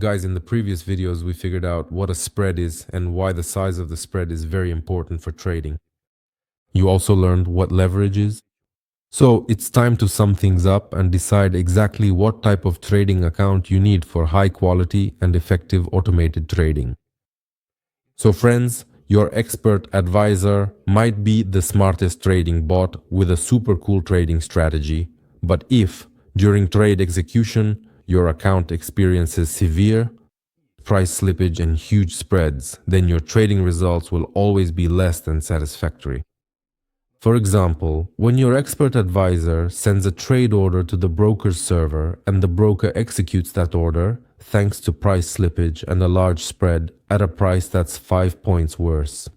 Guys, in the previous videos, we figured out what a spread is and why the size of the spread is very important for trading. You also learned what leverage is. So it's time to sum things up and decide exactly what type of trading account you need for high quality and effective automated trading. So friends, your expert advisor might be the smartest trading bot with a super cool trading strategy, but if during trade execution your account experiences severe price slippage and huge spreads, then your trading results will always be less than satisfactory. For example, when your expert advisor sends a trade order to the broker's server and the broker executes that order, thanks to price slippage and a large spread at a price that's 5 points worse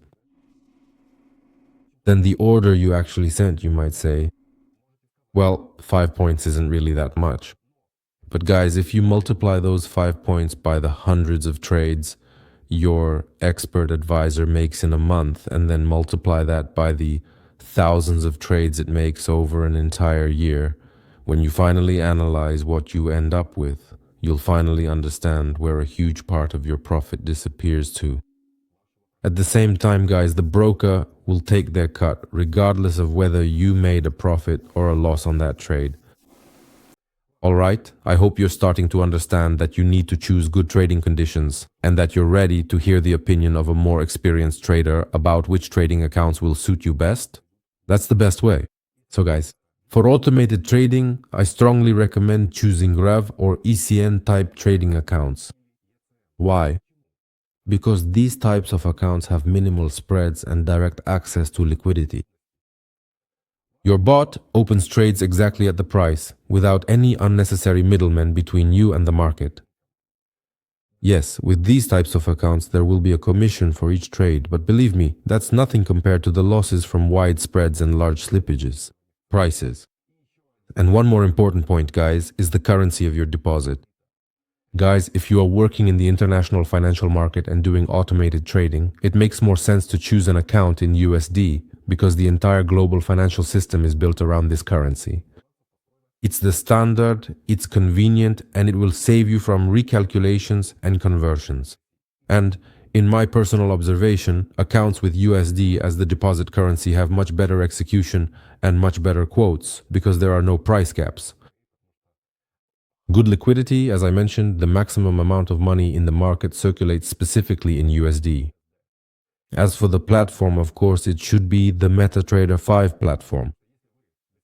than the order you actually sent, you might say, well, 5 points isn't really that much. But guys, if you multiply those 5 points by the hundreds of trades your expert advisor makes in a month and then multiply that by the thousands of trades it makes over an entire year, when you finally analyze what you end up with, you'll finally understand where a huge part of your profit disappears to. At the same time, guys, the broker will take their cut regardless of whether you made a profit or a loss on that trade. Alright, I hope you're starting to understand that you need to choose good trading conditions and that you're ready to hear the opinion of a more experienced trader about which trading accounts will suit you best. That's the best way. So guys, for automated trading, I strongly recommend choosing REV or ECN type trading accounts. Why? Because these types of accounts have minimal spreads and direct access to liquidity. Your bot opens trades exactly at the price, without any unnecessary middlemen between you and the market. Yes, with these types of accounts there will be a commission for each trade, but believe me, that's nothing compared to the losses from wide spreads and large slippages. Prices. And one more important point, guys, is the currency of your deposit. Guys, if you are working in the international financial market and doing automated trading, it makes more sense to choose an account in USD because the entire global financial system is built around this currency. It's the standard, it's convenient, and it will save you from recalculations and conversions. And in my personal observation, accounts with USD as the deposit currency have much better execution and much better quotes because there are no price caps. Good liquidity, as I mentioned, the maximum amount of money in the market circulates specifically in USD. As for the platform, of course, it should be the MetaTrader 5 platform.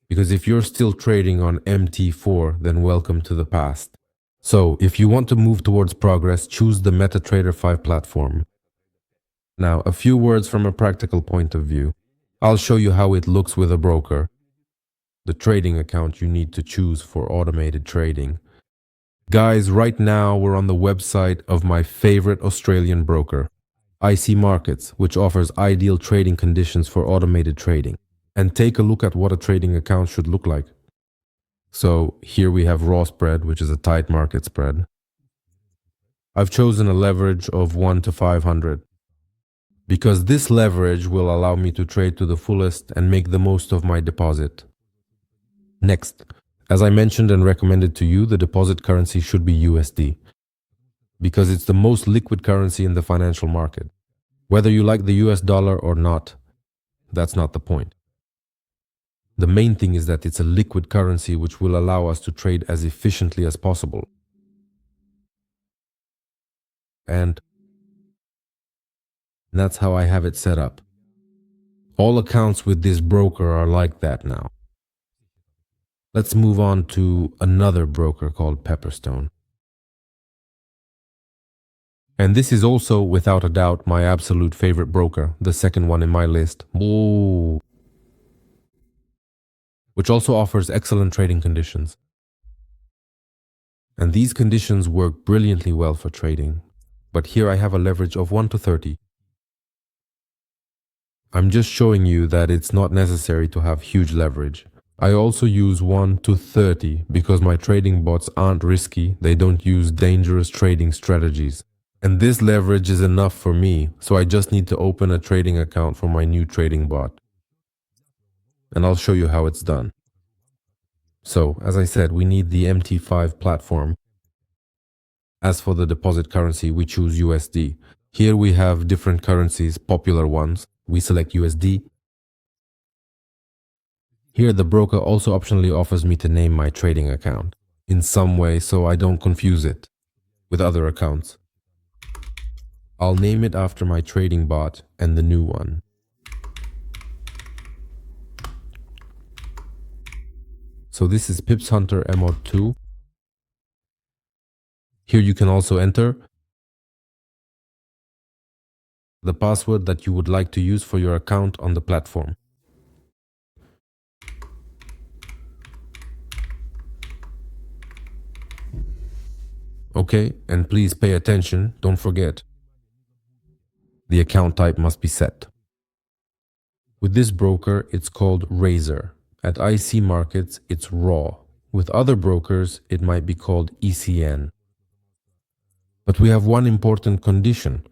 Because if you're still trading on MT4, then welcome to the past. So, if you want to move towards progress, choose the MetaTrader 5 platform. Now, a few words from a practical point of view. I'll show you how it looks with a broker, the trading account you need to choose for automated trading. Guys, right now we're on the website of my favorite Australian broker, IC Markets, which offers ideal trading conditions for automated trading. And take a look at what a trading account should look like. So here we have raw spread, which is a tight market spread. I've chosen a leverage of 1 to 500 because this leverage will allow me to trade to the fullest and make the most of my deposit. Next, as I mentioned and recommended to you, the deposit currency should be USD because it's the most liquid currency in the financial market. Whether you like the US dollar or not, that's not the point. The main thing is that it's a liquid currency which will allow us to trade as efficiently as possible. And that's how I have it set up. All accounts with this broker are like that now. Let's move on to another broker called Pepperstone. And this is also, without a doubt, my absolute favorite broker, the second one in my list. Which also offers excellent trading conditions. And these conditions work brilliantly well for trading. But here I have a leverage of 1 to 30. I'm just showing you that it's not necessary to have huge leverage. I also use 1 to 30 because my trading bots aren't risky, they don't use dangerous trading strategies. And this leverage is enough for me, so I just need to open a trading account for my new trading bot. And I'll show you how it's done. So, as I said, we need the MT5 platform. As for the deposit currency, we choose USD. Here we have different currencies, popular ones. We select USD. Here the broker also optionally offers me to name my trading account in some way so I don't confuse it with other accounts. I'll name it after my trading bot and the new one. So this is Pips Hunter Mod 2. Here you can also enter the password that you would like to use for your account on the platform. Okay, and please pay attention, don't forget. The account type must be set. With this broker, it's called Razor. At IC Markets, it's Raw. With other brokers, it might be called ECN. But we have one important condition.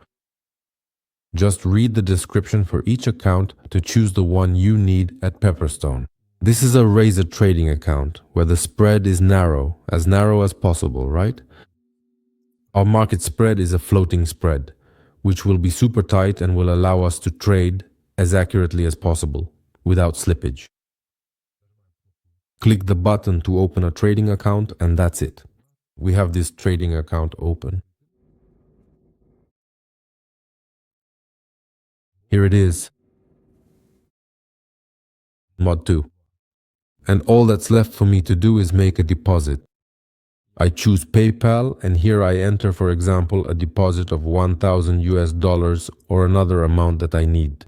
Just read the description for each account to choose the one you need at Pepperstone. This is a Razor trading account where the spread is narrow as possible, right? Our market spread is a floating spread, which will be super tight and will allow us to trade as accurately as possible without slippage. Click the button to open a trading account and that's it. We have this trading account open. Here it is. Mod 2. And all that's left for me to do is make a deposit. I choose PayPal and here I enter, for example, a deposit of 1,000 US dollars or another amount that I need.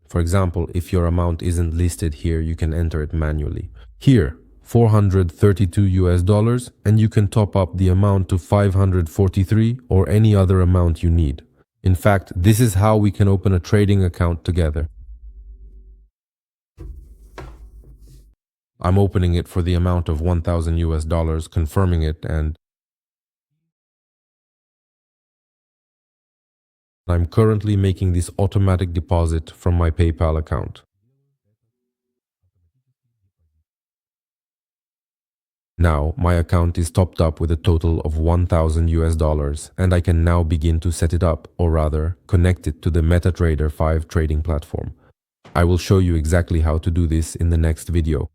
For example, if your amount isn't listed here, you can enter it manually. Here, 432 US dollars, and you can top up the amount to 543 or any other amount you need. In fact, this is how we can open a trading account together. I'm opening it for the amount of 1,000 US dollars, confirming it, and I'm currently making this automatic deposit from my PayPal account. Now, my account is topped up with a total of 1,000 US dollars, and I can now begin to set it up, or rather, connect it to the MetaTrader 5 trading platform. I will show you exactly how to do this in the next video.